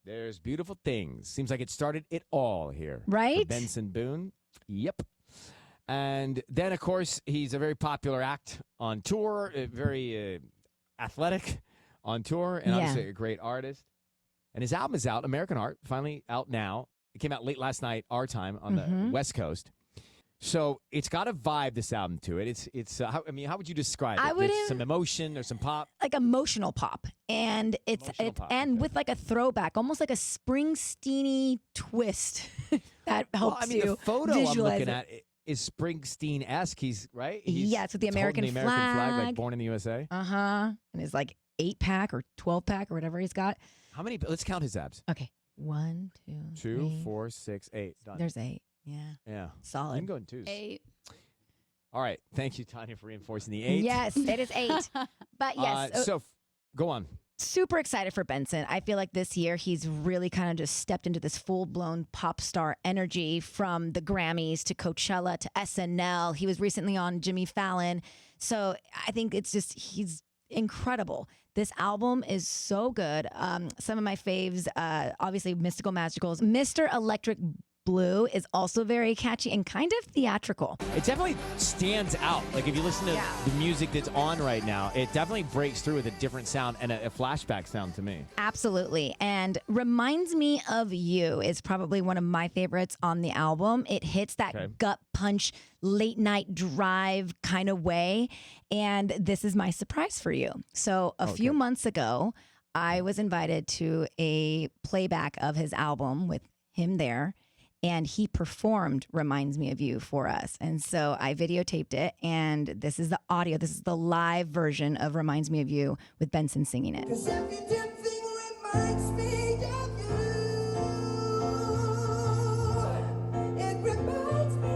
There's Beautiful Things. Seems like it started it all here. Right? For Benson Boone. Yep. And then, of course, he's a very popular act on tour, very athletic on tour, and obviously a great artist. And his album is out, American Art, finally out now. It came out late last night, our time, on the West Coast. So it's got a vibe, this album, to it. It's. How would you describe it? There's some emotion, there's some pop. Like emotional pop. And with like a throwback, almost like a Springsteen-y twist that helps you the photo visualize I'm looking at is Springsteen-esque. He's it's with the American flag, like Born in the USA. And his like 8-pack or 12-pack or whatever he's got. How many? Let's count his abs. Okay. 1, 2, 2, 3, 4, 6, 8. Done. There's 8. Yeah. Yeah. Solid. You can go in 2s. 8. All right. Thank you, Tanya, for reinforcing the 8. Yes, it is 8. But yes. So go on. Super excited for Benson. I feel like this year he's really kind of just stepped into this full-blown pop star energy, from the Grammys to Coachella to SNL. He was recently on Jimmy Fallon. So I think he's incredible. This album is so good. Some of my faves, obviously Mystical Magicals. Mr. Electric Blue is also very catchy and kind of theatrical. It definitely stands out. Like if you listen to the music that's on right now, it definitely breaks through with a different sound and a flashback sound to me. Absolutely. And Reminds Me of You is probably one of my favorites on the album. It hits that gut punch, late night drive kind of way. And this is my surprise for you. So a few months ago, I was invited to a playback of his album with him there. And he performed Reminds Me of You for us. And so I videotaped it, and this is the audio. This is the live version of Reminds Me of You with Benson singing it. 'Cause every damn thing reminds me of you. It reminds me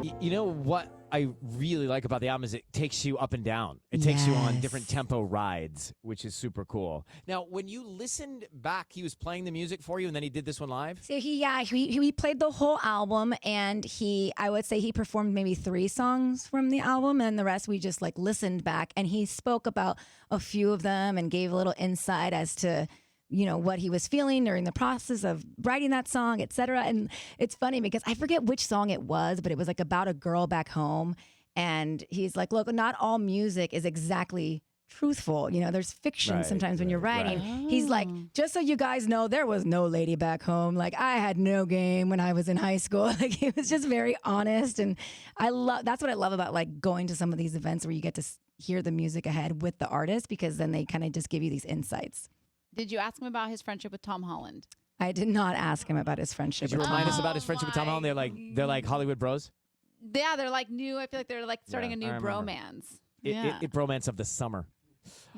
of you. You know what I really like about the album is it takes you up and down. It takes you on different tempo rides, which is super cool. Now, when you listened back, he was playing the music for you, and then he did this one live? So he played the whole album, and I would say he performed maybe 3 songs from the album, and the rest we just like listened back, and he spoke about a few of them and gave a little insight as to what he was feeling during the process of writing that song, etc. And it's funny because I forget which song it was, but it was like about a girl back home. And he's like, look, not all music is exactly truthful. There's fiction sometimes when you're writing. He's like, just so you guys know, there was no lady back home. Like, I had no game when I was in high school. Like, he was just very honest. And that's what I love about like going to some of these events where you get to hear the music ahead with the artist, because then they kind of just give you these insights. Did you ask him about his friendship with Tom Holland? I did not ask him about his friendship. Did you remind us about his friendship with Tom Holland? They're like Hollywood bros? Yeah, they're like new. I feel like they're like starting a new bromance. It bromance of the summer.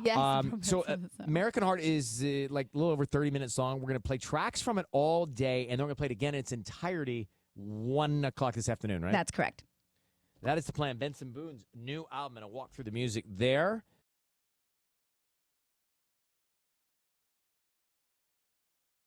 Yes. So American Heart is like a little over 30 minutes long. We're going to play tracks from it all day, and then we're going to play it again in its entirety 1 o'clock this afternoon, right? That's correct. That is the plan. Benson Boone's new album, and a walk through the music there.